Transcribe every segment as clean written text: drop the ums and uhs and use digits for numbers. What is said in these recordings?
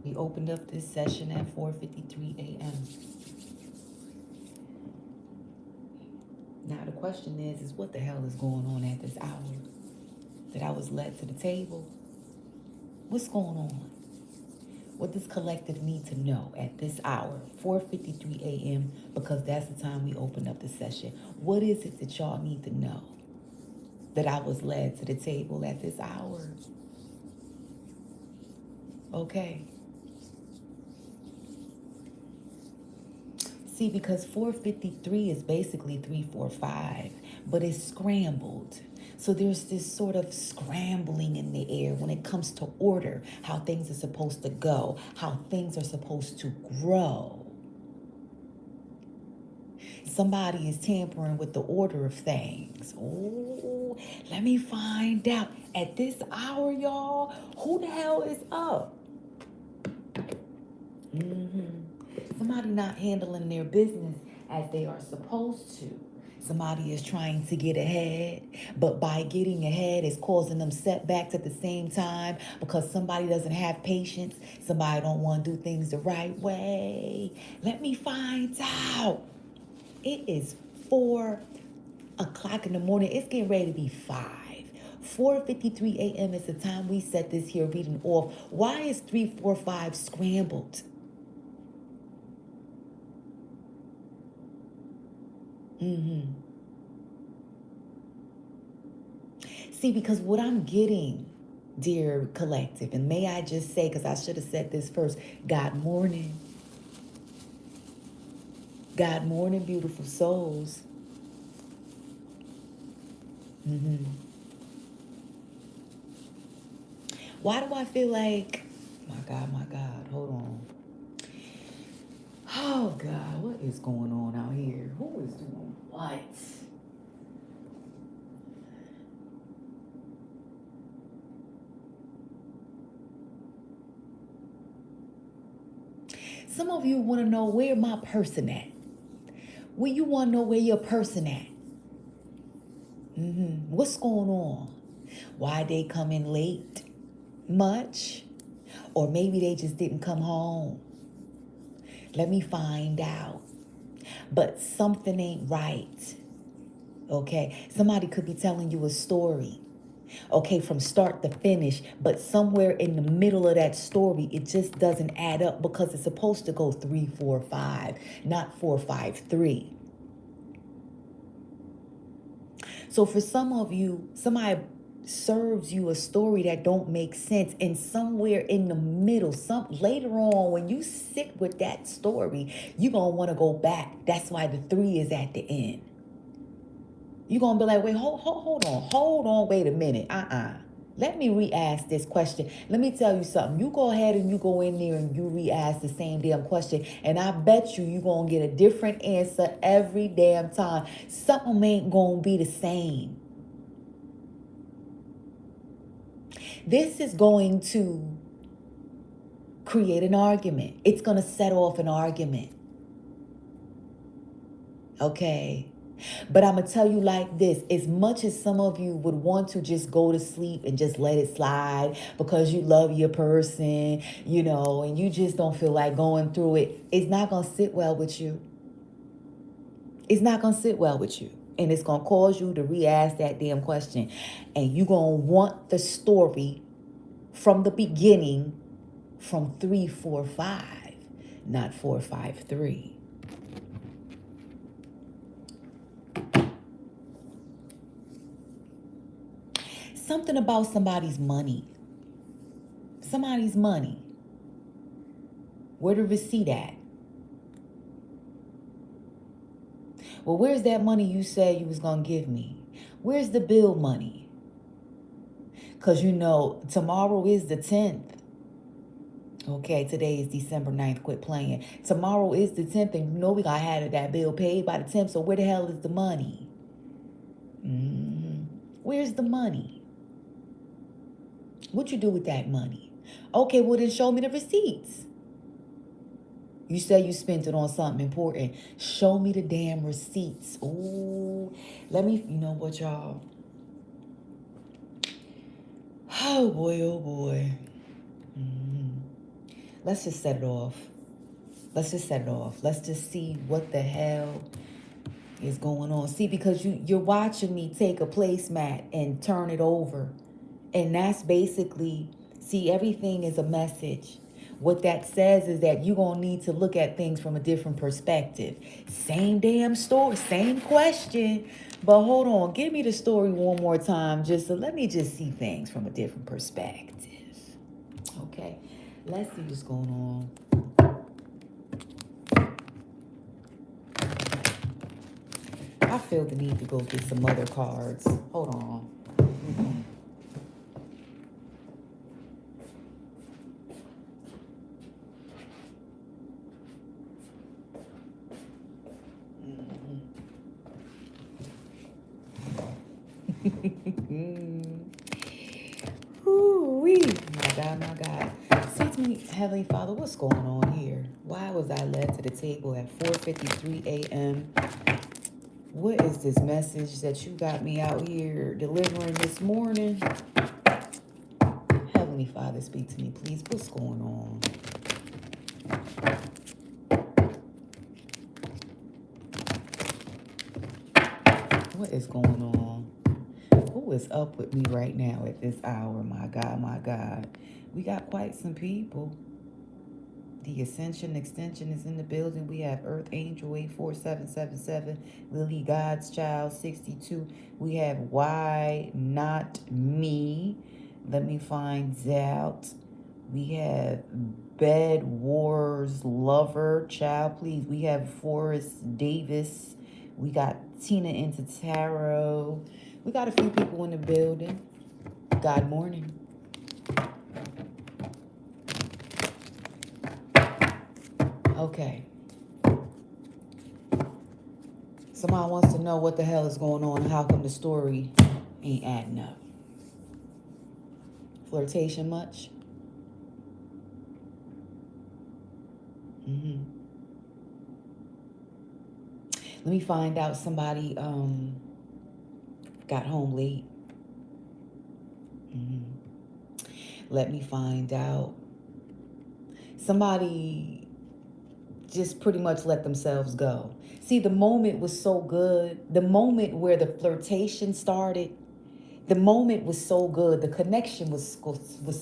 We opened up this session at 4:53 a.m. Now the question is what the hell is going on at this hour that I was led to the table? What's going on? What does collective need to know at this hour, 4:53 a.m., because that's the time we opened up the session? What is it that y'all need to know that I was led to the table at this hour? Okay. See, because 4:53 is basically 3:45, but it's scrambled. So there's this sort of scrambling in the air when it comes to order, how things are supposed to go, how things are supposed to grow. Somebody is tampering with the order of things. Oh, let me find out. At this hour, y'all, who the hell is up? Somebody not handling their business as they are supposed to. Somebody is trying to get ahead, but by getting ahead is causing them setbacks at the same time because somebody doesn't have patience. Somebody don't want to do things the right way. Let me find out. It is 4 o'clock in the morning. It's getting ready to be 5. 4:53 a.m. is the time we set this here reading off. Why is 3:45 scrambled? See, because what I'm getting, dear collective, and may I just say, because I should have said this first, God morning. God morning, beautiful souls. Why do I feel like, my God, hold on. Oh God, what is going on out here? Who is doing what? Some of you want to know where my person at. Well, you want to know where your person at. What's going on? Why they come in late? Much? Or maybe they just didn't come home. Let me find out. But something ain't right. Okay? Somebody could be telling you a story. Okay, from start to finish, but somewhere in the middle of that story, it just doesn't add up because it's supposed to go 3, 4, 5, not 4, 5, 3. So for some of you, somebody serves you a story that don't make sense, and somewhere in the middle, later on when you sit with that story, you're gonna want to go back. That's why the 3 is at the end. You're gonna be like, wait, hold on, wait a minute. Let me re-ask this question. Let me tell you something. You go ahead and you go in there and you re-ask the same damn question, and I bet you're gonna get a different answer every damn time. Something ain't gonna be the same. This is going to create an argument. It's going to set off an argument. Okay? But I'm going to tell you like this. As much as some of you would want to just go to sleep and just let it slide because you love your person, and you just don't feel like going through it, it's not going to sit well with you. It's not going to sit well with you. And it's going to cause you to re-ask that damn question. And you're going to want the story from the beginning from 3, 4, 5, not 4, 5, 3. Something about somebody's money. Somebody's money. Where the receipt at? Well, where's that money you said you was going to give me? Where's the bill money? Because tomorrow is the 10th. Okay, today is December 9th. Quit playing. Tomorrow is the 10th, and we got to have that bill paid by the 10th, so where the hell is the money? Where's the money? What you do with that money? Okay, well then show me the receipts. You say you spent it on something important. Show me the damn receipts. Ooh, you know what, y'all? Oh boy. let's just set it off. Let's just set it off. Let's just see what the hell is going on. See, because you're watching me take a placemat and turn it over. And that's basically, see, everything is a message. What that says is that you're going to need to look at things from a different perspective. Same damn story, same question. But hold on, give me the story one more time. Just so let me just see things from a different perspective. Okay, let's see what's going on. I feel the need to go get some other cards. Hold on. Ooh-wee. My God, my God. Say to me, Heavenly Father, what's going on here? Why was I led to the table at 4:53 a.m.? What is this message that you got me out here delivering this morning? Heavenly Father, speak to me, please. What's going on? What is going on? Who is up with me right now at this hour? My God, my God. We got quite some people. The Ascension Extension is in the building. We have Earth Angel 84777, Lily God's Child 62. We have Why Not Me. Let me find out. We have Bed Wars Lover Child, please. We have Forrest Davis. We got Tina into Tarot. We got a few people in the building. God morning. Okay. Somebody wants to know what the hell is going on and how come the story ain't adding up. Flirtation much? Let me find out somebody got home late. Let me find out somebody just pretty much let themselves go. See, the moment was so good. The moment where the flirtation started, the moment was so good. The connection was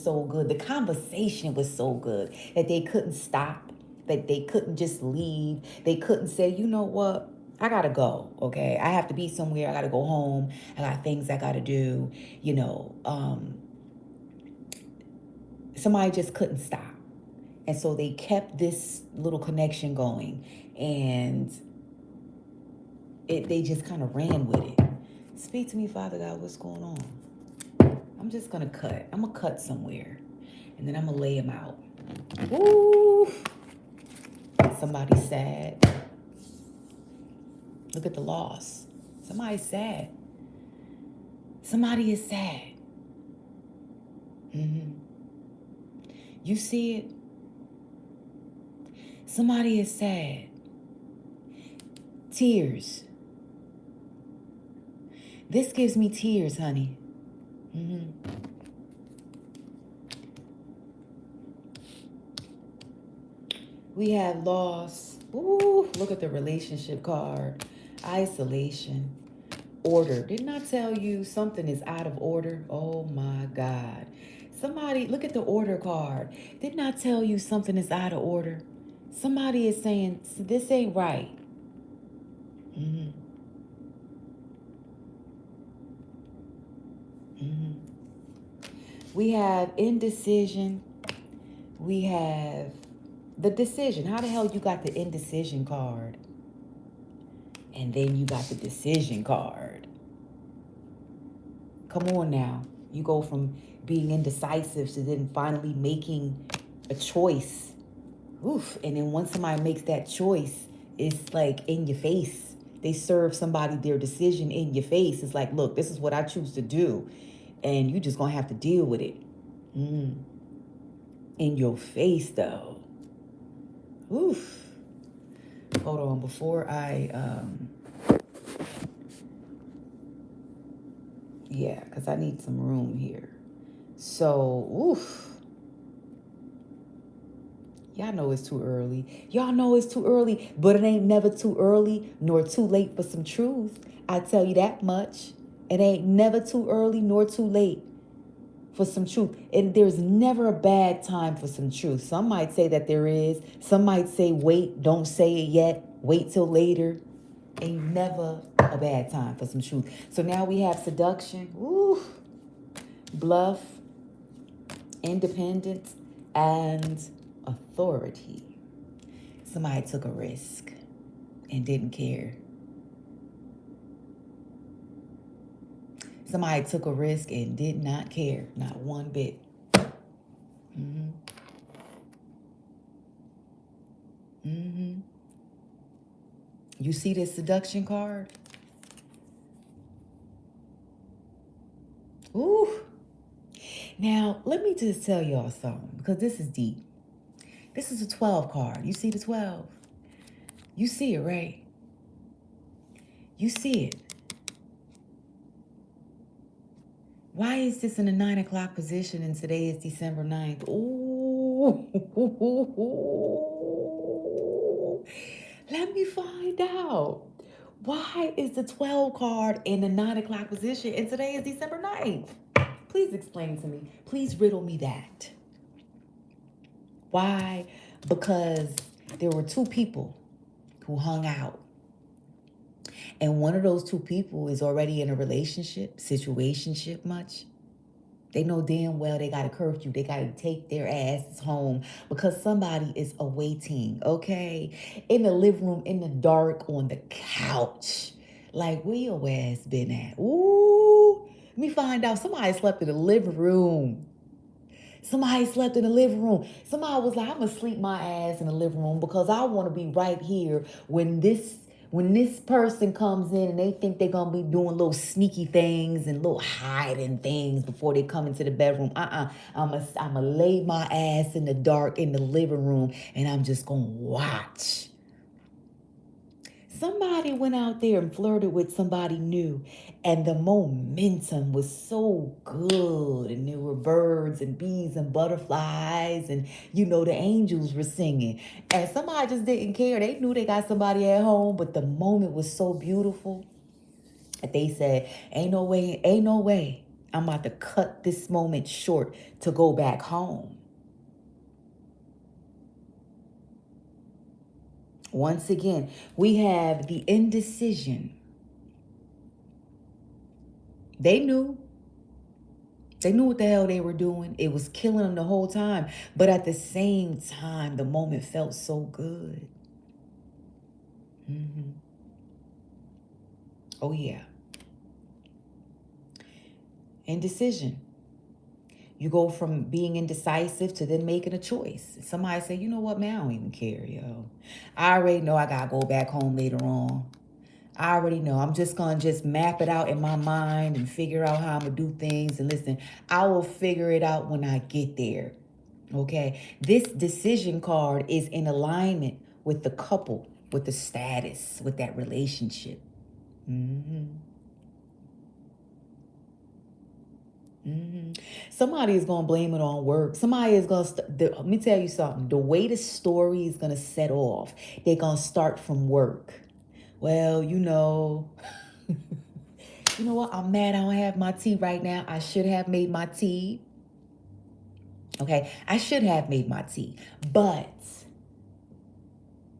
so good. The conversation was so good that they couldn't stop, that they couldn't just leave. They couldn't say, you know what? I got to go, okay? I have to be somewhere. I got to go home. I got things I got to do. You know, somebody just couldn't stop. And so they kept this little connection going, and they just kind of ran with it. Speak to me, Father God, what's going on? I'm just going to cut. I'm going to cut somewhere, and then I'm going to lay them out. Ooh. Somebody's sad. Look at the loss. Somebody's sad. Somebody is sad. You see it? Somebody is sad. Tears. This gives me tears, honey. We have loss. Ooh, look at the relationship card. Isolation. Order. Didn't I tell you something is out of order? Oh my God. Somebody, look at the order card. Didn't I tell you something is out of order? Somebody is saying, this ain't right. We have indecision. We have the decision. How the hell you got the indecision card? And then you got the decision card. Come on now. You go from being indecisive to then finally making a choice. Oof. And then once somebody makes that choice, it's like in your face. They serve somebody their decision in your face. It's like, look, this is what I choose to do. And you just going to have to deal with it. In your face, though. Oof. Hold on. Before I... yeah, because I need some room here. So, oof. Y'all know it's too early. Y'all know it's too early, but it ain't never too early nor too late for some truth. I tell you that much. It ain't never too early nor too late for some truth. And there's never a bad time for some truth. Some might say that there is. Some might say, wait, don't say it yet. Wait till later. Ain't never a bad time for some truth. So now we have seduction, bluff, independence, and authority. Somebody took a risk and didn't care. Somebody took a risk and did not care, not one bit. Mm-hmm. Mm-hmm. You see this seduction card? Ooh. Now, let me just tell y'all something, because this is deep. This is a 12 card. You see the 12? You see it, right? You see it. Why is this in a 9 o'clock position and today is December 9th? Ooh. Let me find out. Why is the 12 card in the 9 o'clock position and today is December 9th? Please explain to me. Please riddle me that. Why? Because there were two people who hung out. And one of those two people is already in a relationship, situationship much. They know damn well they got a curfew. They got to take their asses home because somebody is awaiting, okay? In the living room, in the dark, on the couch. Like, where your ass been at? Ooh, let me find out. Somebody slept in the living room. Somebody slept in the living room. Somebody was like, I'm going to sleep my ass in the living room because I want to be right here when this person comes in and they think they're going to be doing little sneaky things and little hiding things before they come into the bedroom. I'm going to lay my ass in the dark in the living room and I'm just going to watch. Somebody went out there and flirted with somebody new, and the momentum was so good, and there were birds and bees and butterflies, and the angels were singing, and somebody just didn't care. They knew they got somebody at home, but the moment was so beautiful that they said, ain't no way I'm about to cut this moment short to go back home. Once again, we have the indecision. They knew what the hell they were doing. It was killing them the whole time. But at the same time, the moment felt so good. Mm-hmm. Oh, yeah. Indecision. You go from being indecisive to then making a choice. Somebody say, you know what, man, I don't even care, yo. I already know I got to go back home later on. I already know. I'm just going to map it out in my mind and figure out how I'm going to do things. And listen, I will figure it out when I get there. Okay? This decision card is in alignment with the couple, with the status, with that relationship. Mm-hmm. Mm-hmm. Somebody is going to blame it on work. Somebody is going to, let me tell you something. The way the story is going to set off, they're going to start from work. Well, you know what? I'm mad I don't have my tea right now. I should have made my tea. Okay, I should have made my tea. But,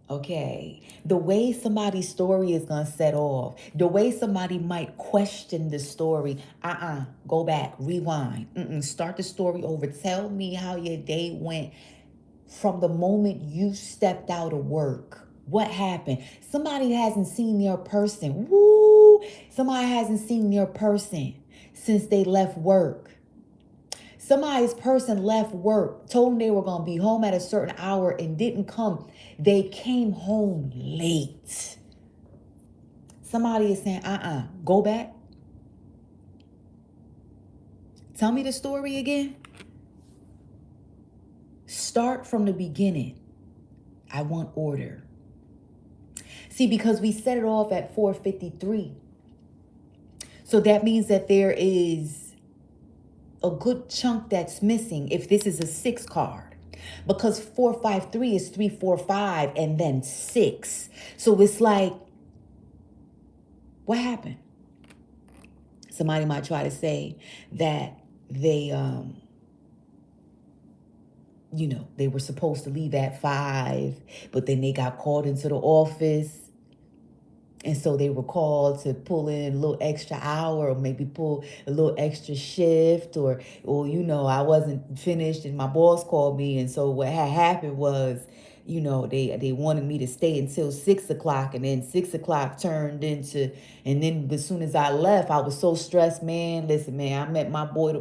okay, the way somebody's story is going to set off, the way somebody might question the story, go back, rewind, start the story over. Tell me how your day went from the moment you stepped out of work. What happened? Somebody hasn't seen their person. Woo! Somebody hasn't seen their person since they left work. Somebody's person left work, told them they were going to be home at a certain hour and didn't come. They came home late. Somebody is saying, go back. Tell me the story again. Start from the beginning. I want order. See, because we set it off at 4:53. So that means that there is a good chunk that's missing if this is a 6 card. Because 453 is 345 and then 6. So it's like, what happened? Somebody might try to say that they, they were supposed to leave at 5, but then they got called into the office. And so they were called to pull in a little extra hour, or maybe pull a little extra shift, or I wasn't finished and my boss called me. And so what had happened was, they wanted me to stay until 6 o'clock, and then 6 o'clock turned into, and then as soon as I left, I was so stressed, man. Listen, man, I met my boy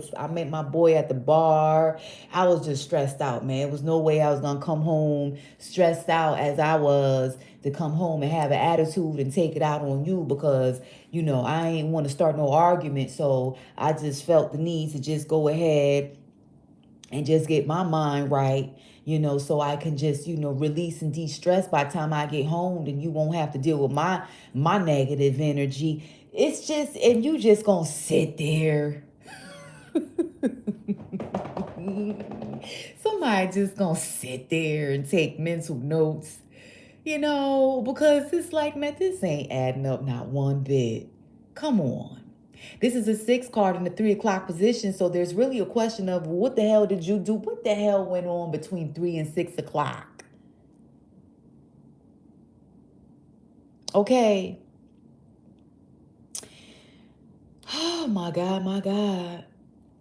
at the bar. I was just stressed out, man. There was no way I was gonna come home stressed out as I was, to come home and have an attitude and take it out on you, because I ain't want to start no argument. So I just felt the need to just go ahead and just get my mind right, so I can just, release and de-stress. By the time I get home, then you won't have to deal with my negative energy. It's just, and you just gonna sit there. Somebody just gonna sit there and take mental notes, because it's like, man, this ain't adding up not one bit. Come on. This is a 6 card in the 3 o'clock position. So there's really a question of, what the hell did you do? What the hell went on between 3 and 6 o'clock? Okay. Oh, my God, my God.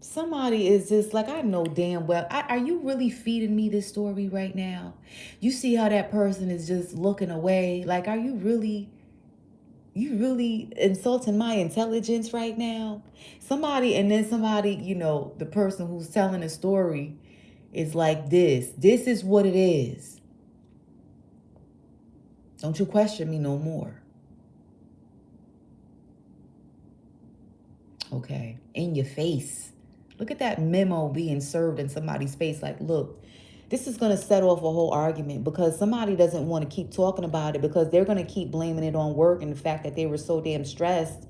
Somebody is just like, I know damn well. Are you really feeding me this story right now? You see how that person is just looking away? Like, are you really insulting my intelligence right now? Somebody, the person who's telling the story is like, this is what it is. Don't you question me no more. Okay. In your face. Look at that memo being served in somebody's face. Like, look, this is going to set off a whole argument, because somebody doesn't want to keep talking about it, because they're going to keep blaming it on work and the fact that they were so damn stressed.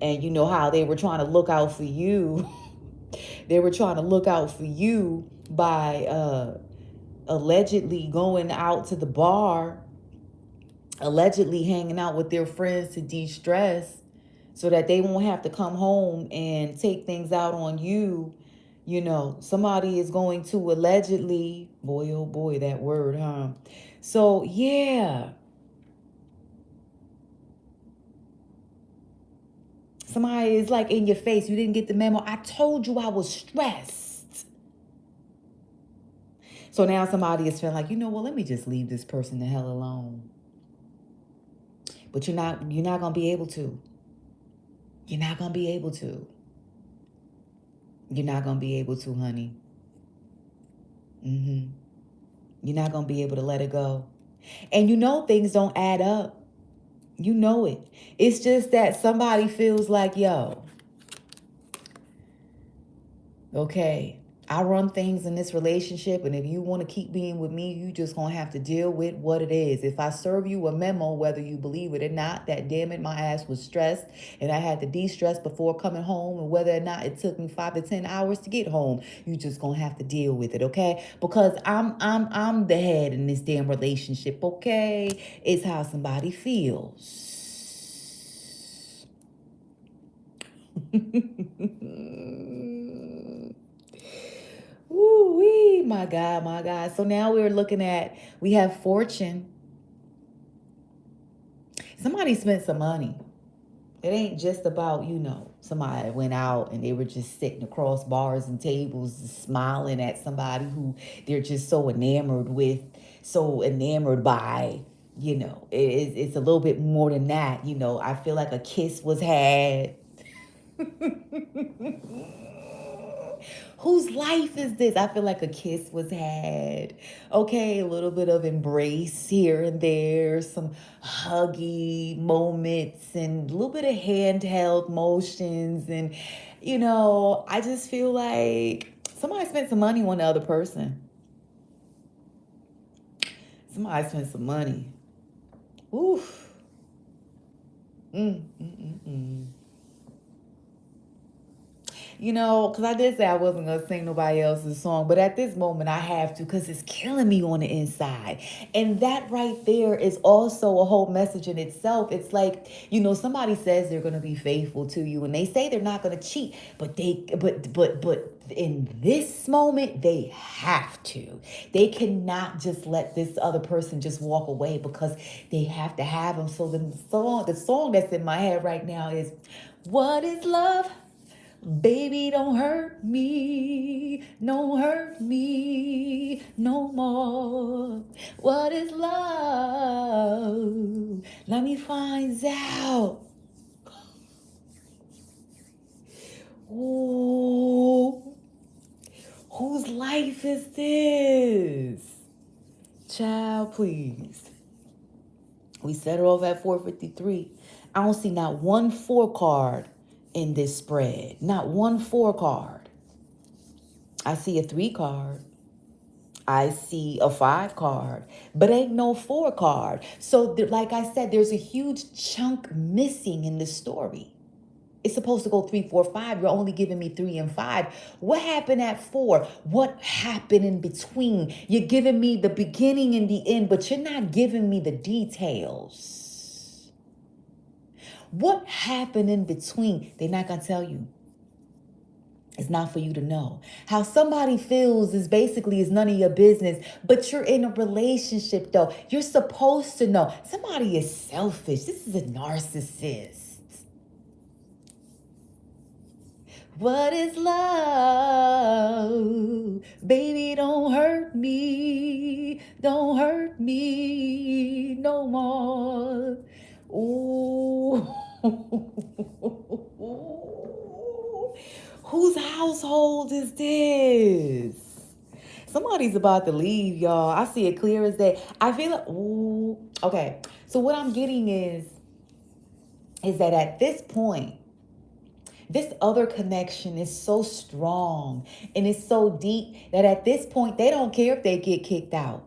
And you know how they were trying to look out for you. They were trying to look out for you by allegedly going out to the bar, allegedly hanging out with their friends to de-stress, so that they won't have to come home and take things out on you. Somebody is going to allegedly, boy, oh boy, that word, huh? So, yeah. Somebody is like, in your face, you didn't get the memo. I told you I was stressed. So now somebody is feeling like, well, let me just leave this person the hell alone. But you're not going to be able to. You're not going to be able to. You're not going to be able to, honey. You're not going to be able to let it go. And things don't add up. You know it. It's just that somebody feels like, yo, okay, I run things in this relationship, and if you want to keep being with me, you just going to have to deal with what it is. If I serve you a memo, whether you believe it or not, that damn it, my ass was stressed and I had to de-stress before coming home, and whether or not it took me 5 to 10 hours to get home, you just going to have to deal with it, okay? Because I'm the head in this damn relationship, okay? It's how somebody feels. Ooh-wee, my God, my God. So now we have fortune. Somebody spent some money. It ain't just about, somebody went out and they were just sitting across bars and tables, smiling at somebody who they're just so enamored with, so enamored by. It's a little bit more than that. I feel like a kiss was had. Whose life is this? I feel like a kiss was had. Okay, a little bit of embrace here and there, some huggy moments, and a little bit of handheld motions. And, I just feel like somebody spent some money on the other person. Somebody spent some money. Oof. Because I did say I wasn't going to sing nobody else's song, but at this moment I have to because it's killing me on the inside. And that right there is also a whole message in itself. It's like, somebody says they're going to be faithful to you and they say they're not going to cheat, but in this moment, they have to. They cannot just let this other person just walk away because they have to have them. So the song that's in my head right now is, what is love? Baby, don't hurt me. Don't hurt me no more. What is love? Let me find out. Ooh. Whose life is this? Child, please. We set her off at 453. I don't see not one 4 card in this spread. Not one 4 card. I see a 3 card. I see a 5 card, but ain't no 4 card. So like I said, there's a huge chunk missing in the story. It's supposed to go 3, 4, 5. You're only giving me 3 and 5. What happened at 4? What happened in between? You're giving me the beginning and the end, but you're not giving me the details. What happened in between? They're not going to tell you. It's not for you to know. How somebody feels is none of your business, but you're in a relationship though. You're supposed to know. Somebody is selfish. This is a narcissist. What is love? Baby, don't hurt me. Don't hurt me no more. Ooh. Whose household is this? Somebody's about to leave, y'all. I see it clear as day. I feel like, ooh. Okay. So what I'm getting is that at this point, this other connection is so strong and it's so deep that at this point, they don't care if they get kicked out.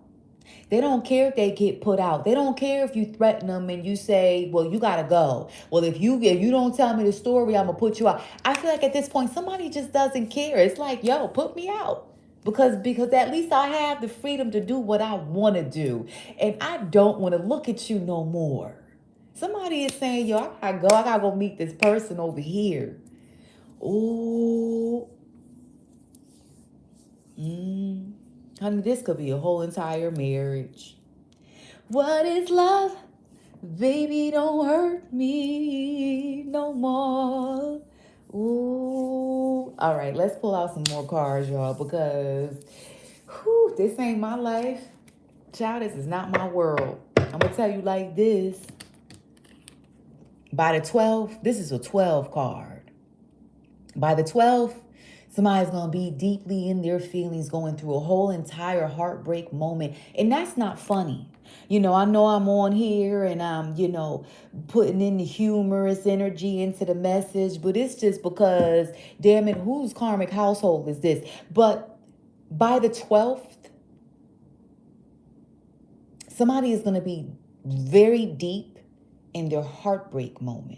They don't care if they get put out. They don't care if you threaten them and you say, well, you got to go. Well, if you don't tell me the story, I'm going to put you out. I feel like at this point, somebody just doesn't care. It's like, yo, put me out. Because at least I have the freedom to do what I want to do. And I don't want to look at you no more. Somebody is saying, yo, I got to go meet this person over here. Ooh. Honey, this could be a whole entire marriage. What is love? Baby, don't hurt me no more. Ooh. All right, let's pull out some more cards, y'all, because this ain't my life. Child, this is not my world. I'm going to tell you like this. By the 12, this is a 12 card. By the 12th, somebody's going to be deeply in their feelings, going through a whole entire heartbreak moment. And that's not funny. I know I'm on here and I'm, putting in the humorous energy into the message, but it's just because, damn it, whose karmic household is this? But by the 12th, somebody is going to be very deep in their heartbreak moment.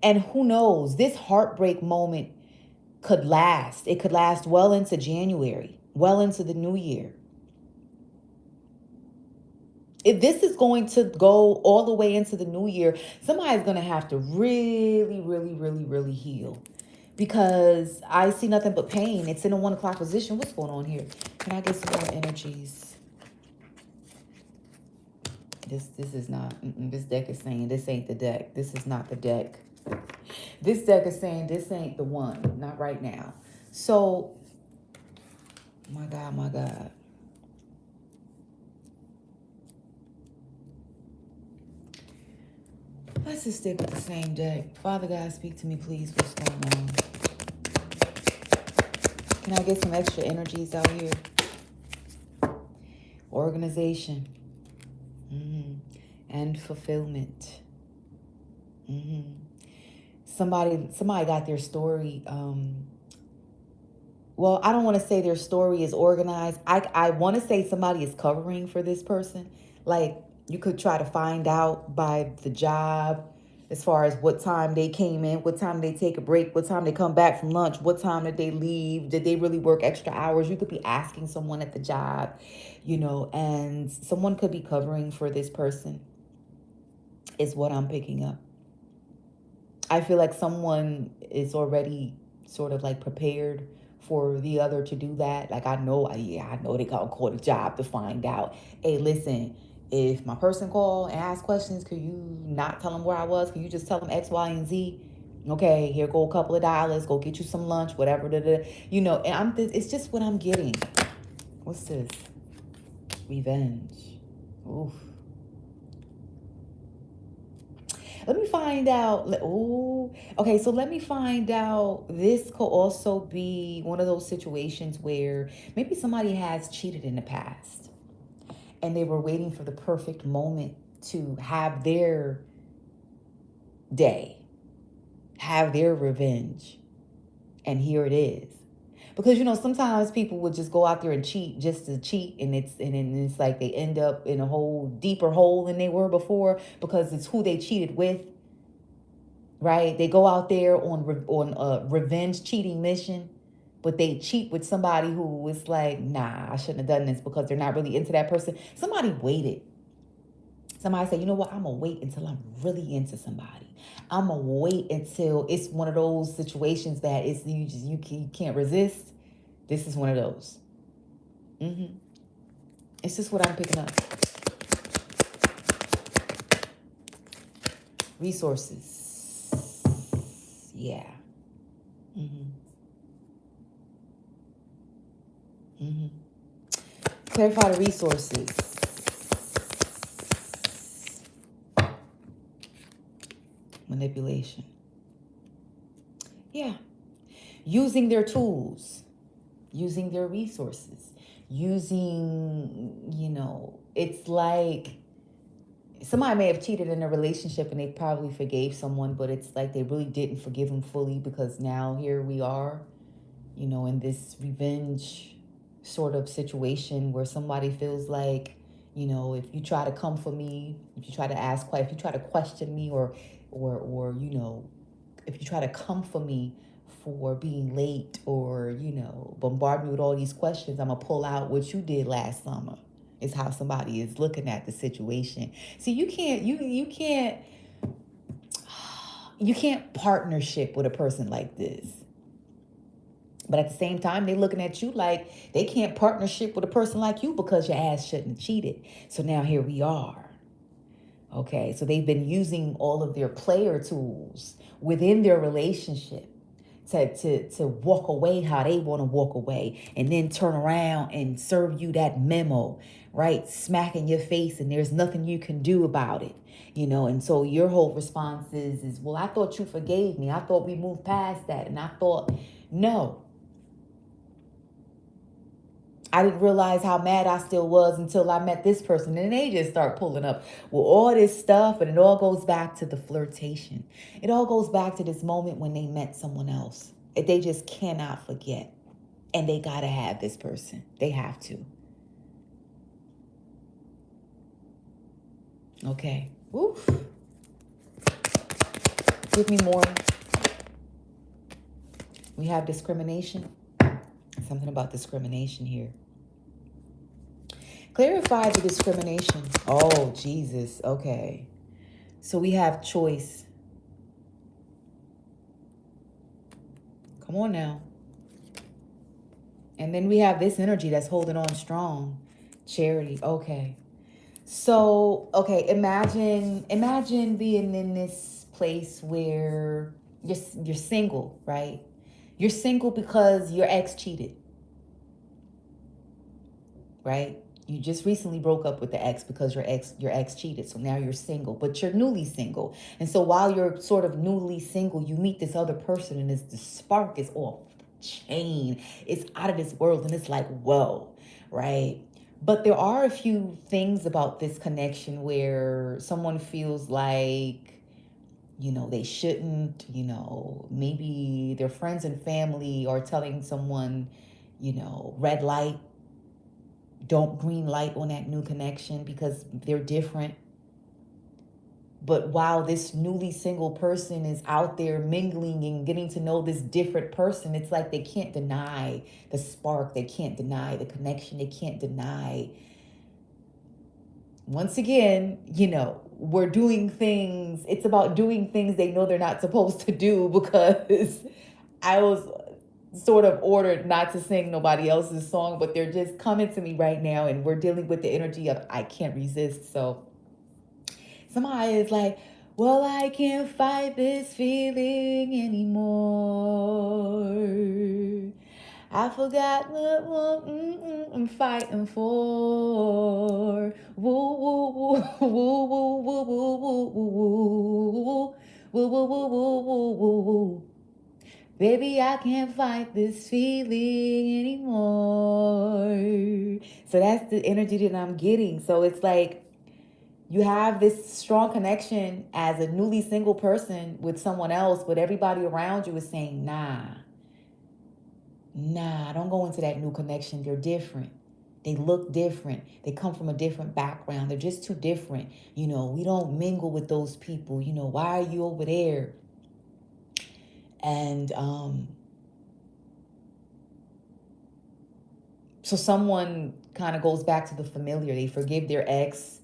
And who knows, this heartbreak moment could last. It could last well into January, well into the new year. If this is going to go all the way into the new year, somebody's going to have to really, really, really, really heal. Because I see nothing but pain. It's in a 1 o'clock position. What's going on here? Can I get some more energies? This is not. This deck is saying this ain't the deck. This is not the deck. This deck is saying this ain't the one. Not right now. So, my God, my God. Let's just stick with the same deck. Father God, speak to me, please. What's going on? Can I get some extra energies out here? Organization. And fulfillment. Somebody got their story. Well, I don't want to say their story is organized. I want to say somebody is covering for this person. Like, you could try to find out by the job as far as what time they came in, what time they take a break, what time they come back from lunch, what time did they leave, did they really work extra hours. You could be asking someone at the job, and someone could be covering for this person, is what I'm picking up. I feel like someone is already sort of like prepared for the other to do that. Like I know they gotta call the job to find out. Hey, listen, if my person call and ask questions, could you not tell them where I was? Could you just tell them X, Y, and Z? Okay, here go a couple of dollars. Go get you some lunch, whatever. And it's just what I'm getting. What's this? Revenge. Oof. Let me find out. Okay, so let me find out. This could also be one of those situations where maybe somebody has cheated in the past and they were waiting for the perfect moment to have their day, have their revenge. And here it is. Because sometimes people would just go out there and cheat just to cheat, and it's like they end up in a whole deeper hole than they were before because it's who they cheated with, right? They go out there on a revenge cheating mission, but they cheat with somebody who is like, nah, I shouldn't have done this, because they're not really into that person. Somebody waited. Somebody said, you know what? I'm gonna wait until I'm really into somebody. I'm gonna wait until it's one of those situations that you can't resist. This is one of those. It's just what I'm picking up. Resources. Yeah. Clarify the resources. Manipulation. Yeah. Using their tools, using their resources, it's like somebody may have cheated in a relationship and they probably forgave someone, but it's like they really didn't forgive him fully, because now here we are, in this revenge sort of situation where somebody feels like, if you try to come for me, if you try to if you try to question me, or if you try to come for me for being late, or bombard me with all these questions, I'm gonna pull out what you did last summer, is how somebody is looking at the situation. See, you can't partnership with a person like this. But at the same time, they're looking at you like they can't partnership with a person like you because your ass shouldn't have cheated. So now here we are. Okay, so they've been using all of their player tools within their relationship to walk away how they want to walk away, and then turn around and serve you that memo, right? Smack in your face, and there's nothing you can do about it. And so your whole response is, well, I thought you forgave me. I thought we moved past that. And I thought, no. I didn't realize how mad I still was until I met this person. And they just start pulling up with all this stuff. And it all goes back to the flirtation. It all goes back to this moment when they met someone else. They just cannot forget. And they got to have this person. They have to. Okay. Oof. Give me more. We have discrimination. Something about discrimination here. Clarify the discrimination. Oh, Jesus. Okay. So we have choice. Come on now. And then we have this energy that's holding on strong. Charity. Okay. So, okay, imagine being in this place where you're single, right? You're single because your ex cheated. Right? You just recently broke up with the ex because your ex cheated. So now you're single, but you're newly single. And so while you're sort of newly single, you meet this other person, and the spark is off the chain. It's out of this world, and it's like, whoa, right? But there are a few things about this connection where someone feels like, they shouldn't, maybe their friends and family are telling someone, red light, don't green light on that new connection because they're different. But while this newly single person is out there mingling and getting to know this different person, it's like they can't deny the spark. They can't deny the connection. They can't deny. Once again, we're doing things. It's about doing things they know they're not supposed to do, because I was sort of ordered not to sing nobody else's song, but they're just coming to me right now, and we're dealing with the energy of I can't resist. So somebody is like, well, I can't fight this feeling anymore. I forgot what I'm fighting for. Woo, woo, woo, woo, woo, woo, woo, woo, woo, woo, woo, woo, woo, woo, woo, woo. Baby, I can't fight this feeling anymore. So that's the energy that I'm getting. So it's like you have this strong connection as a newly single person with someone else, but everybody around you is saying, nah, don't go into that new connection. They're different. They look different. They come from a different background. They're just too different. We don't mingle with those people. Why are you over there? And so someone kind of goes back to the familiar. They forgive their ex,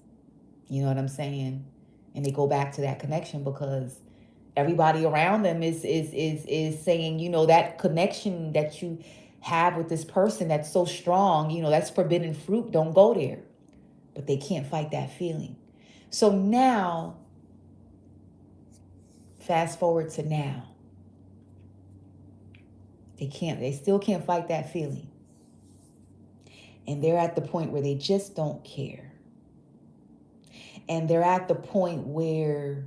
you know what I'm saying? And they go back to that connection because everybody around them is saying, that connection that you have with this person that's so strong, that's forbidden fruit. Don't go there. But they can't fight that feeling. So now, fast forward to now. They still can't fight that feeling. And they're at the point where they just don't care. And they're at the point where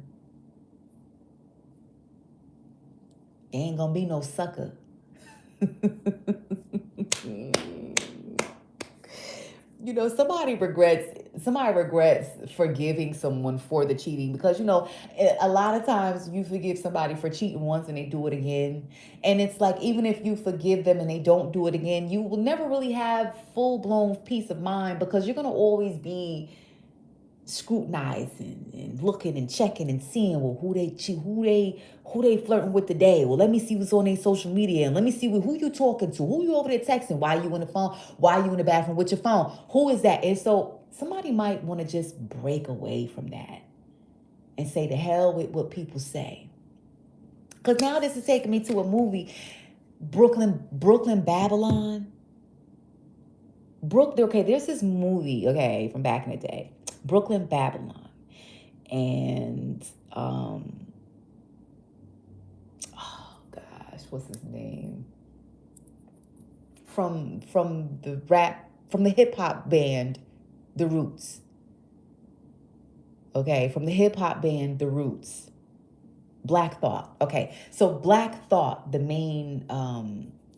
they ain't gonna be no sucker. Somebody regrets forgiving someone for the cheating, because a lot of times you forgive somebody for cheating once and they do it again, and it's like, even if you forgive them and they don't do it again, you will never really have full-blown peace of mind, because you're going to always be scrutinizing and looking and checking and seeing, well, who they flirting with today. Well, let me see what's on their social media, and let me see who you talking to, who you over there texting, why you on the phone, why you in the bathroom with your phone, who is that? And so somebody might want to just break away from that and say to hell with what people say. Because now this is taking me to a movie, Brooklyn Babylon. There's this movie, from back in the day, Brooklyn Babylon, and oh gosh, what's his name? From the hip hop band, The Roots. Okay, from the hip hop band, The Roots. Black Thought. Okay, so Black Thought, the main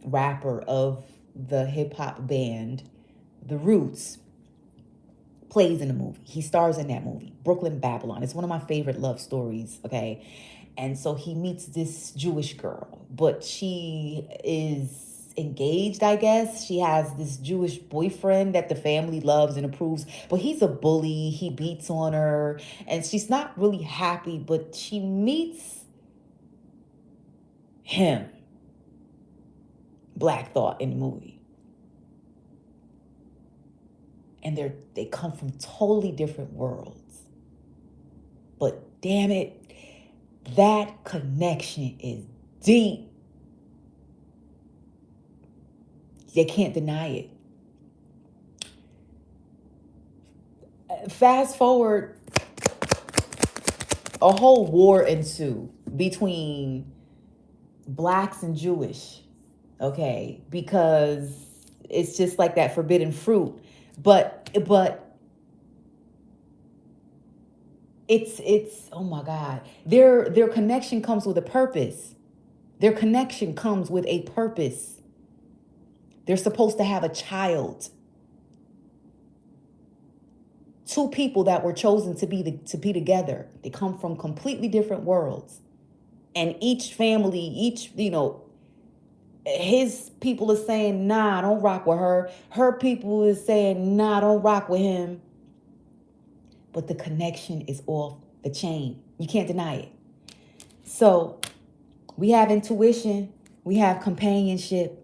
rapper of the hip hop band, The Roots, plays in the movie. He stars in that movie, Brooklyn Babylon. It's one of my favorite love stories, okay? And so he meets this Jewish girl, but she is engaged, I guess. She has this Jewish boyfriend that the family loves and approves, but he's a bully. He beats on her, and she's not really happy, but she meets him, Black Thought, in the movie. And they come from totally different worlds. But damn it, that connection is deep. They can't deny it. Fast forward, a whole war ensued between blacks and Jewish, okay? Because it's just like that forbidden fruit. But it's oh my God. Their connection comes with a purpose. Their connection comes with a purpose. They're supposed to have a child. Two people that were chosen to be together. They come from completely different worlds. And each family, his people are saying, nah, don't rock with her. Her people is saying, nah, don't rock with him. But the connection is off the chain. You can't deny it. So we have intuition. We have companionship.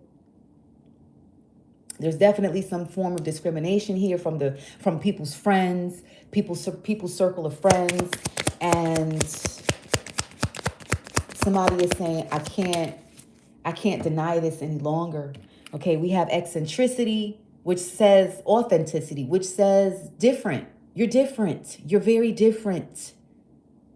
There's definitely some form of discrimination here from people's friends, people's circle of friends, and somebody is saying, I can't deny this any longer. Okay, we have eccentricity, which says authenticity, which says different. You're different. You're very different.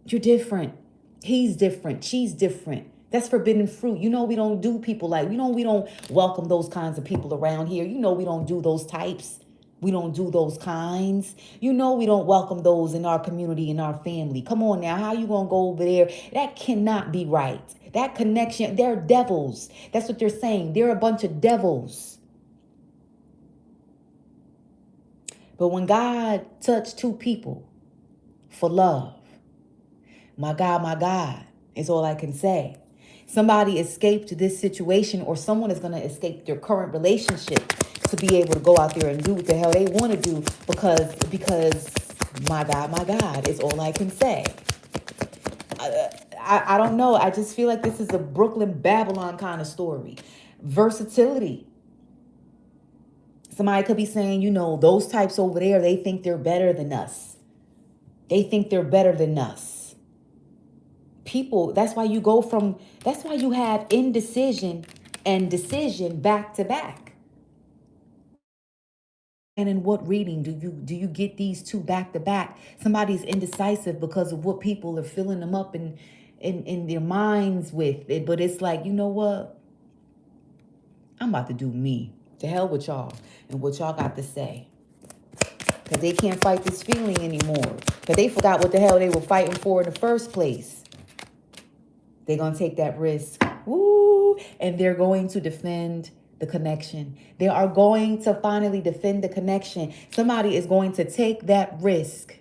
You're different. He's different. She's different. That's forbidden fruit. You know we don't do people like, we don't welcome those kinds of people around here. You know we don't do those types. We don't do those kinds. You know we don't welcome those in our community, in our family. Come on now, how you gonna go over there? That cannot be right. That connection, they're devils. That's what they're saying. They're a bunch of devils. But when God touched two people for love, my God, is all I can say. Somebody escaped this situation, or someone is going to escape their current relationship to be able to go out there and do what the hell they want to do because my God is all I can say. I don't know. I just feel like this is a Brooklyn Babylon kind of story. Versatility. Somebody could be saying, those types over there, they think they're better than us. They think they're better than us. People, that's why you have indecision and decision back to back. And in what reading do you get these two back to back? Somebody's indecisive because of what people are filling them up in their minds with it. But it's like, you know what? I'm about to do me. To hell with y'all and what y'all got to say. Because they can't fight this feeling anymore. Because they forgot what the hell they were fighting for in the first place. They're going to take that risk. Woo! And they're going to defend the connection. They are going to finally defend the connection. Somebody is going to take that risk.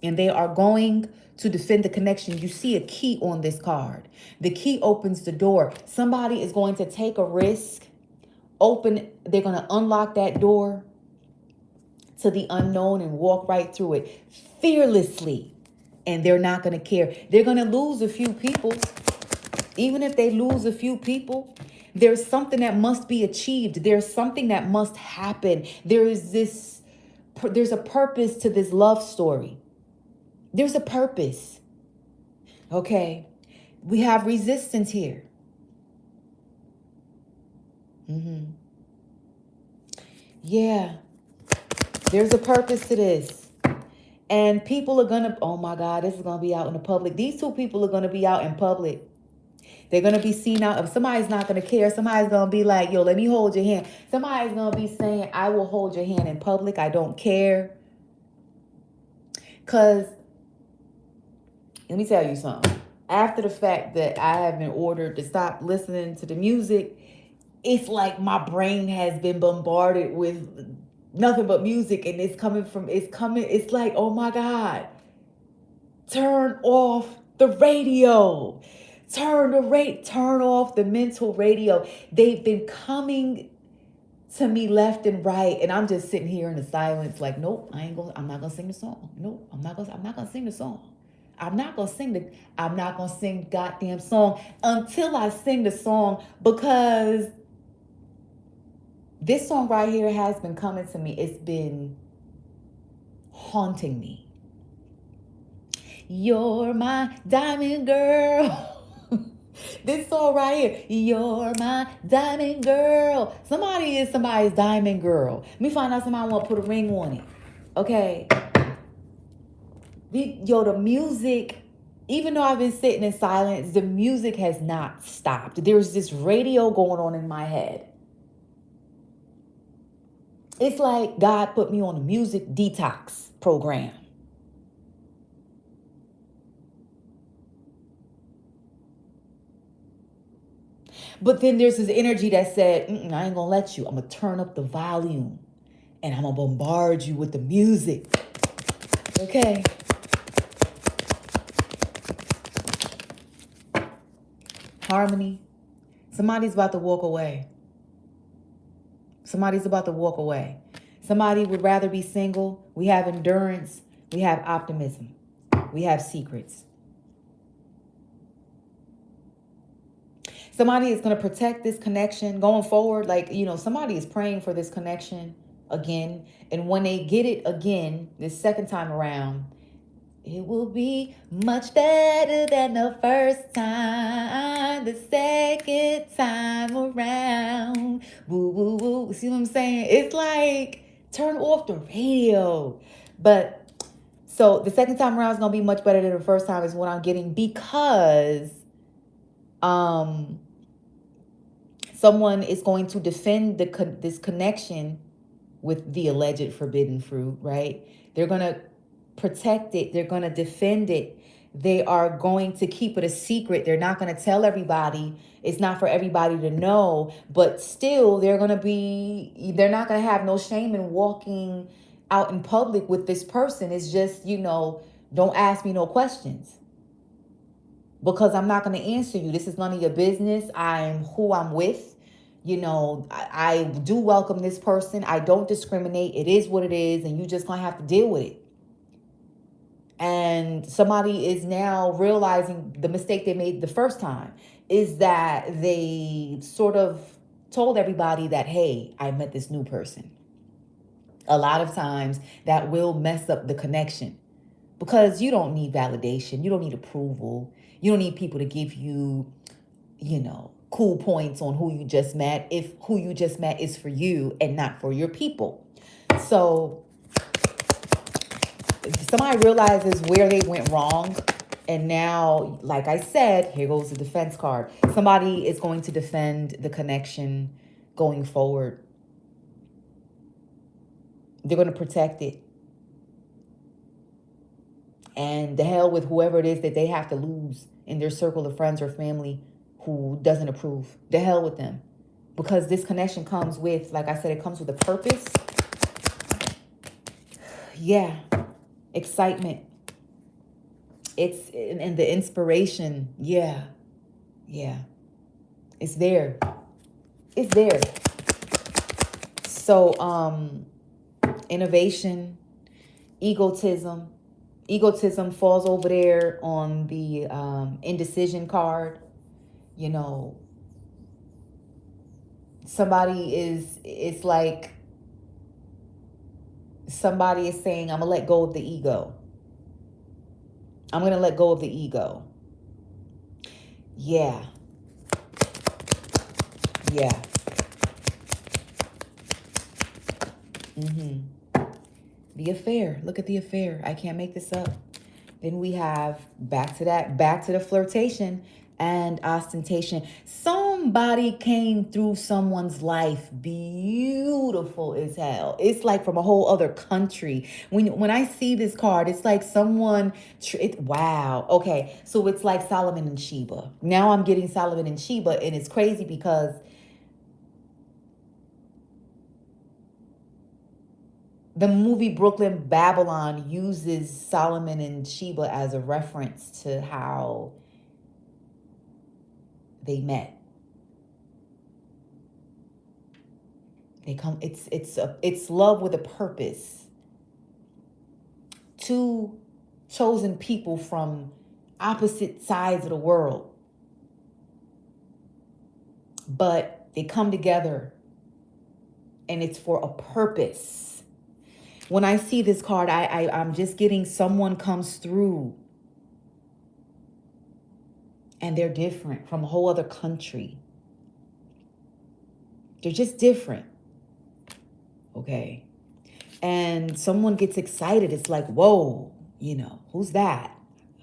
And they are going to defend the connection. You see a key on this card. The key opens the door. Somebody is going to take a risk. They're going to unlock that door to the unknown and walk right through it fearlessly. And they're not going to care. They're going to lose a few people. Even if they lose a few people, there's something that must be achieved. There's something that must happen. There's a purpose to this love story. There's a purpose. Okay. We have resistance here. Yeah. There's a purpose to this. And people are going to, oh my God, this is going to be out in the public. These two people are going to be out in public. They're going to be seen out. If somebody's not going to care, somebody's going to be like, yo, let me hold your hand. Somebody's going to be saying, I will hold your hand in public. I don't care. Because, let me tell you something. After the fact that I have been ordered to stop listening to the music, it's like my brain has been bombarded with nothing but music, and it's like, oh my God, turn off the radio, turn off the mental radio. They've been coming to me left and right, and I'm just sitting here in the silence like, nope, I'm not gonna sing the song. Nope, I'm not gonna sing the song. I'm not gonna sing the goddamn song until I sing the song, because this song right here has been coming to me. It's been haunting me. You're my diamond girl. This song right here. You're my diamond girl. Somebody is somebody's diamond girl. Let me find out somebody want to put a ring on it. Okay. The music, even though I've been sitting in silence, the music has not stopped. There's this radio going on in my head. It's like God put me on a music detox program. But then there's this energy that said, I ain't going to let you. I'm going to turn up the volume and I'm going to bombard you with the music. Okay. Harmony. Somebody's about to walk away. Somebody's about to walk away. Somebody would rather be single. We have endurance. We have optimism. We have secrets. Somebody is going to protect this connection going forward. Like, somebody is praying for this connection again. And when they get it again, this second time around, it will be much better than the first time, the second time around. Woo, woo, woo. See what I'm saying? It's like, turn off the radio. But so the second time around is going to be much better than the first time is what I'm getting, because someone is going to defend this connection with the alleged forbidden fruit, right? They're going to protect it. They're going to defend it. They are going to keep it a secret. They're not going to tell everybody. It's not for everybody to know, but still they're not going to have no shame in walking out in public with this person. It's just, don't ask me no questions, because I'm not going to answer you. This is none of your business. I'm who I'm with. I do welcome this person. I don't discriminate. It is what it is, and you just going to have to deal with it. And somebody is now realizing the mistake they made the first time is that they sort of told everybody that, hey, I met this new person. A lot of times that will mess up the connection, because you don't need validation. You don't need approval. You don't need people to give you, cool points on who you just met, if who you just met is for you and not for your people. So somebody realizes where they went wrong. And now, like I said, here goes the defense card. Somebody is going to defend the connection going forward. They're going to protect it. And the hell with whoever it is that they have to lose in their circle of friends or family who doesn't approve. The hell with them. Because this connection comes with, like I said, it comes with a purpose. Yeah. Excitement. And the inspiration. Yeah. It's there. So, innovation, egotism. Egotism falls over there on the indecision card. It's like somebody is saying, I'm going to let go of the ego. I'm going to let go of the ego. Yeah. The affair. Look at the affair. I can't make this up. Then we have back to the flirtation and ostentation. Somebody came through someone's life beautiful as hell. It's like from a whole other country. When I see this card, it's like someone, wow. Okay, so it's like Solomon and Sheba. Now I'm getting Solomon and Sheba, and it's crazy because the movie Brooklyn Babylon uses Solomon and Sheba as a reference to how they met. It's love with a purpose. Two chosen people from opposite sides of the world, but they come together, and it's for a purpose. When I see this card, I'm just getting someone comes through and they're different from a whole other country. They're just different. Okay. And someone gets excited. It's like, whoa, who's that?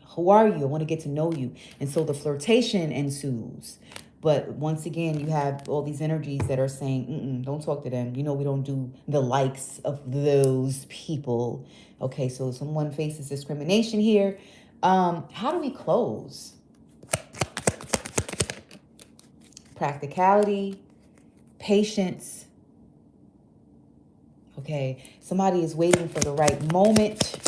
Who are you? I want to get to know you. And so the flirtation ensues. But once again, you have all these energies that are saying, don't talk to them. We don't do the likes of those people. Okay, so someone faces discrimination here. How do we close? Practicality, patience. Okay, somebody is waiting for the right moment.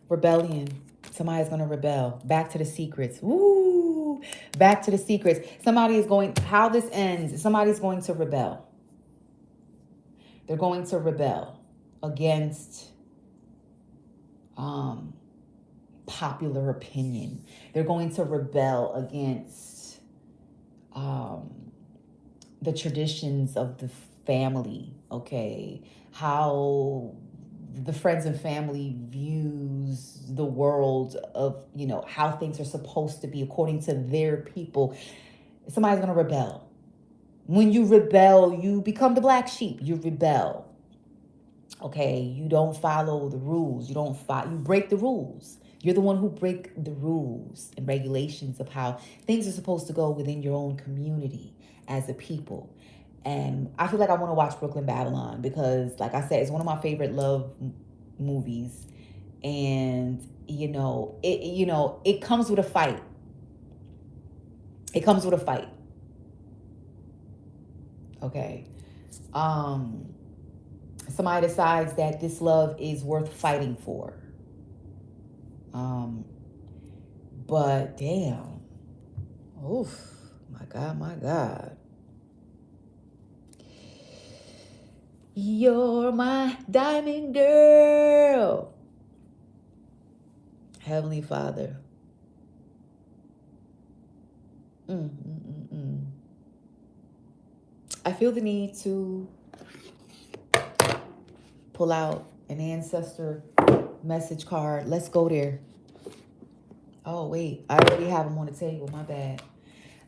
Rebellion. Somebody's going to rebel. Back to the secrets. Woo! Back to the secrets. How this ends, somebody's going to rebel. They're going to rebel against popular opinion. They're going to rebel against the traditions of the family, okay? How the friends and family views the world of, how things are supposed to be according to their people. Somebody's going to rebel. When you rebel, you become the black sheep. You rebel. Okay, you don't follow the rules. You break the rules. You're the one who break the rules and regulations of how things are supposed to go within your own community as a people. And I feel like I want to watch Brooklyn Babylon because, like I said, it's one of my favorite love movies. And, it comes with a fight. It comes with a fight. Okay. Somebody decides that this love is worth fighting for. But damn. Oof. My God, my God. You're my diamond girl. Heavenly Father. I feel the need to pull out an ancestor message card. Let's go there. Oh, wait. I already have them on the table. My bad.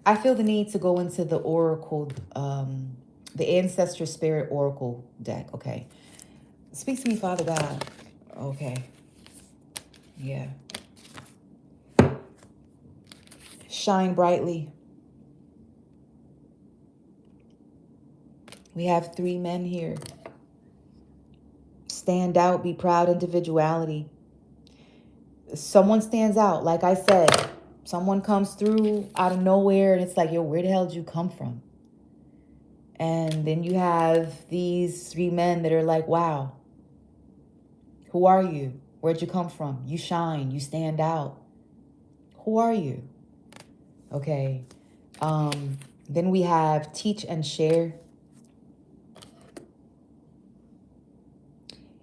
I feel the need to go into the oracle, the ancestor spirit oracle deck. Okay. Speak to me, Father God. Okay. Yeah. Shine brightly. We have 3 men here. Stand out, be proud, individuality. Someone stands out. Like I said, someone comes through out of nowhere and it's like, yo, where the hell did you come from? And then you have these 3 men that are like, wow, who are you? Where'd you come from? You shine, you stand out. Who are you? Okay. Then we have teach and share.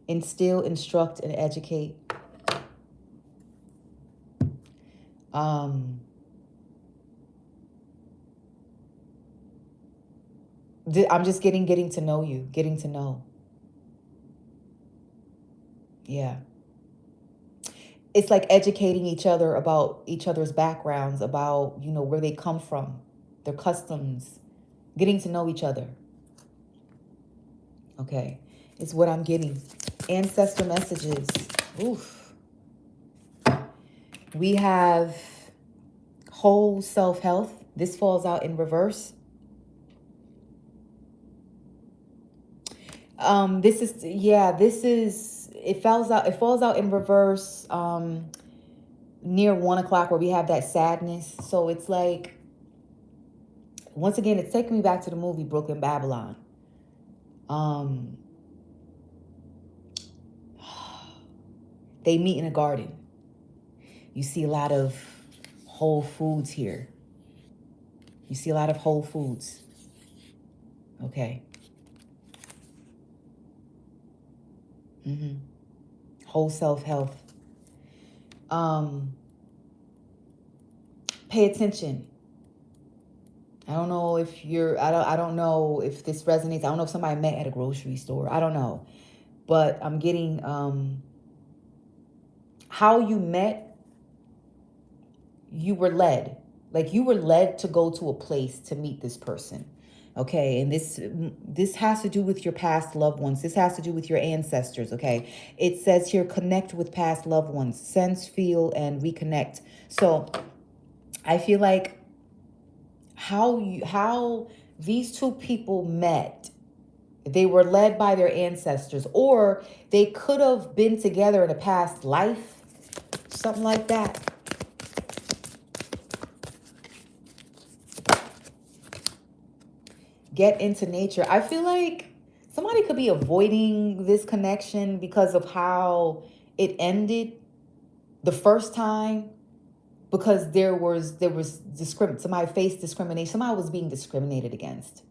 Instill, instruct, and educate. I'm just getting to know you, getting to know. Yeah. It's like educating each other about each other's backgrounds, about, where they come from, their customs, getting to know each other. Okay. It's what I'm getting. Ancestor messages. Oof. We have whole self-health. This falls out in reverse. It falls out in reverse near 1:00 where we have that sadness. So it's like, once again, it's taking me back to the movie Brooklyn Babylon. They meet in a garden. You see a lot of whole foods here. You see a lot of whole foods. Okay. Whole self-health. Pay attention. I don't know if I don't know if this resonates. I don't know if somebody met at a grocery store. I don't know. But I'm getting how you met. You were led. Like you were led to go to a place to meet this person. Okay, and this has to do with your past loved ones. This has to do with your ancestors, okay? It says here, connect with past loved ones. Sense, feel, and reconnect. So I feel like how these 2 people met, they were led by their ancestors, or they could have been together in a past life, something like that. Get into nature. I feel like somebody could be avoiding this connection because of how it ended the first time, because there was somebody faced discrimination. Somebody was being discriminated against.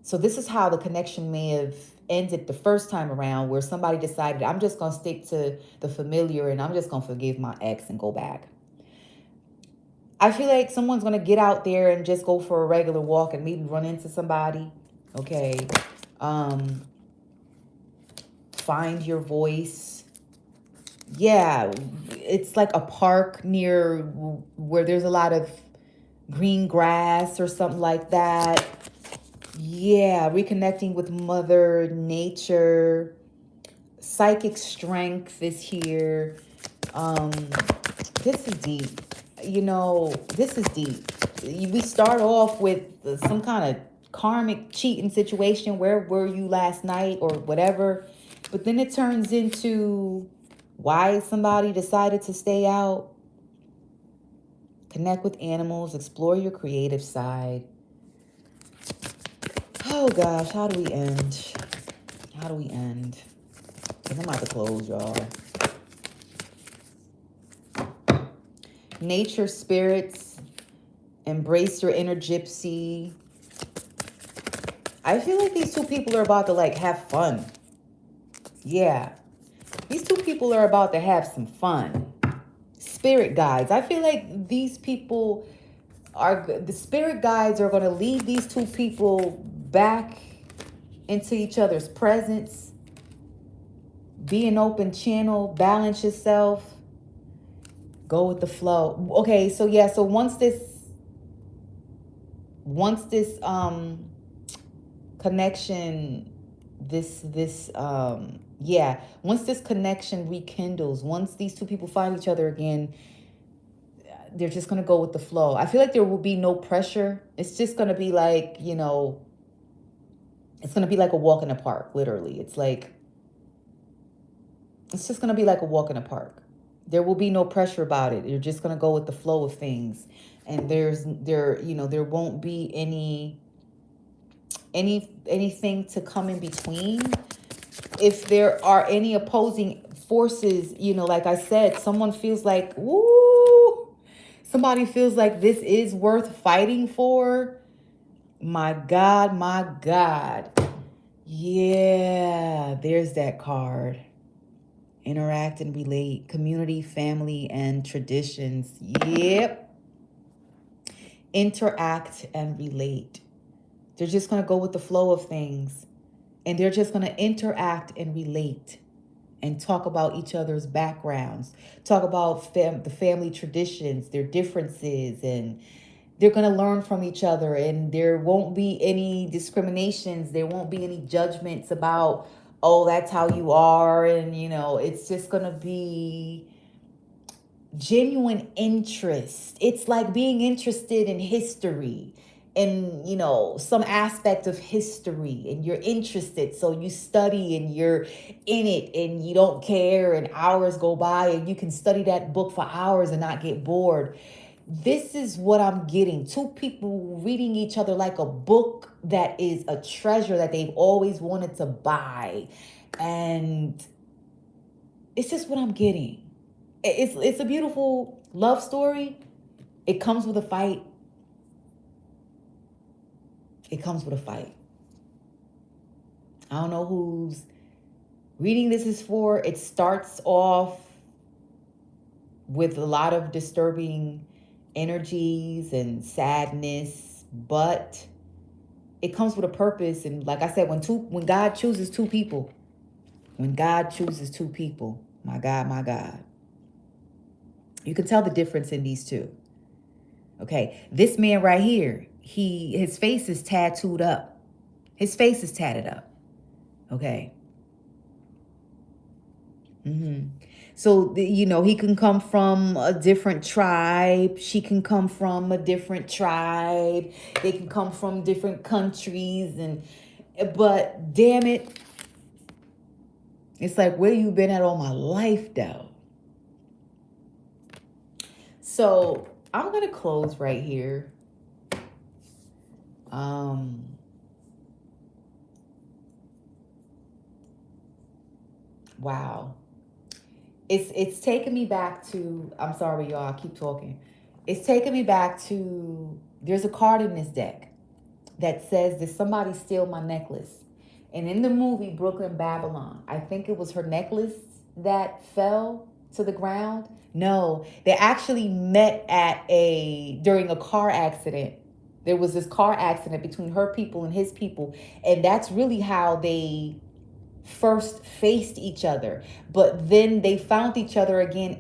So this is how the connection may have ended the first time around, where somebody decided, I'm just going to stick to the familiar and I'm just going to forgive my ex and go back. I feel like someone's going to get out there and just go for a regular walk and maybe run into somebody. Okay. Find your voice. Yeah. It's like a park near where there's a lot of green grass or something like that. Yeah. Reconnecting with Mother Nature. Psychic strength is here. This is deep. This is deep. We start off with some kind of karmic cheating situation. Where were you last night or whatever? But then it turns into why somebody decided to stay out. Connect with animals. Explore your creative side. Oh gosh, how do we end? How do we end? Because I'm about to close, y'all. Nature spirits, embrace your inner gypsy. I feel like these two people are about to have fun. Yeah. These two people are about to have some fun. Spirit guides. I feel like these people the spirit guides are going to lead these two people back into each other's presence. Be an open channel, balance yourself. Go with the flow. Okay, so yeah, so once this connection, once this connection rekindles, once these two people find each other again, they're just going to go with the flow. I feel like there will be no pressure. It's just going to be like, it's going to be like a walk in the park, literally. It's just going to be like a walk in the park. There will be no pressure about it. You're just going to go with the flow of things. And there won't be anything to come in between. If there are any opposing forces, like I said, someone feels like, somebody feels like this is worth fighting for. My God, my God. Yeah, there's that card. Interact and relate. Community, family, and traditions. Yep. Interact and relate. They're just going to go with the flow of things. And they're just going to interact and relate. And talk about each other's backgrounds. Talk about the family traditions, their differences. And they're going to learn from each other. And there won't be any discriminations. There won't be any judgments about, oh, that's how you are. And, it's just going to be genuine interest. It's like being interested in history and, some aspect of history, and you're interested. So you study and you're in it and you don't care, and hours go by and you can study that book for hours and not get bored. This is what I'm getting. Two people reading each other like a book that is a treasure that they've always wanted to buy. And it's just what I'm getting. It's a beautiful love story. It comes with a fight. It comes with a fight. I don't know whose reading this is for. It starts off with a lot of disturbing energies and sadness, but it comes with a purpose. And like I said, when God chooses two people, my God, you can tell the difference in these two. Okay, this man right here, his face is tattooed up. His face is tatted up. Okay. So, he can come from a different tribe. She can come from a different tribe. They can come from different countries. But damn it, it's like, where you been at all my life, though? So I'm going to close right here. Wow. It's taken me back to, I'm sorry, y'all, I keep talking. It's taken me back to, there's a card in this deck. that says, did somebody steal my necklace? And in the movie Brooklyn Babylon, I think it was her necklace that fell to the ground. No, they actually met during a car accident. There was this car accident between her people and his people, and that's really how they first faced each other. But then they found each other again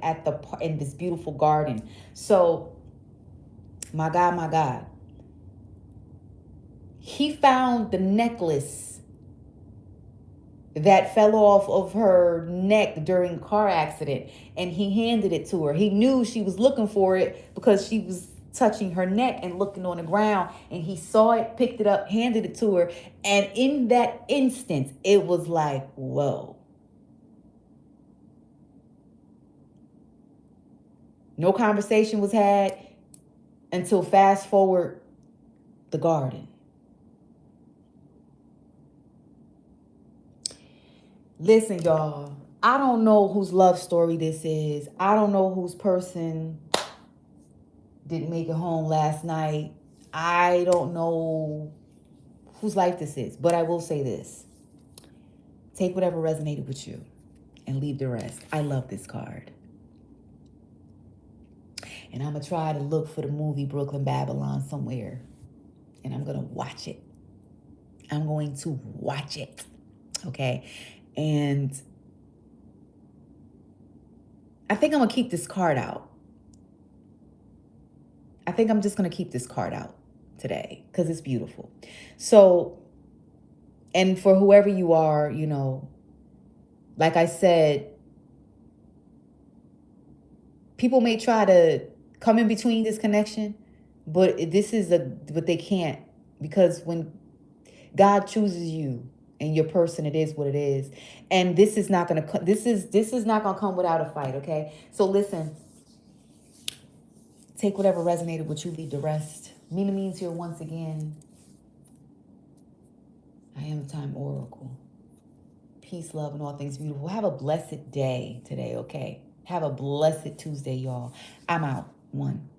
in this beautiful garden. So, my God, he found the necklace that fell off of her neck during a car accident, and he handed it to her. He knew she was looking for it because she was touching her neck and looking on the ground, and he saw it, picked it up, handed it to her. And in that instant, it was like, whoa. No conversation was had until fast forward the garden. Listen, y'all, I don't know whose love story this is. I don't know whose person didn't make it home last night. I don't know whose life this is, but I will say this. Take whatever resonated with you and leave the rest. I love this card. And I'm going to try to look for the movie Brooklyn Babylon somewhere. And I'm going to watch it. I'm going to watch it. Okay? And I think I'm going to keep this card out. I think I'm just going to keep this card out today because it's beautiful. So, and for whoever you are, you know, like I said, people may try to come in between this connection, but but they can't, because when God chooses you and your person, it is what it is. And this is not going to this is not going to come without a fight, okay? So listen, take whatever resonated with you, leave the rest. Mina means here once again. I am the Time Oracle. Peace, love, and all things beautiful. Have a blessed day today, okay? Have a blessed Tuesday, y'all. I'm out. 1.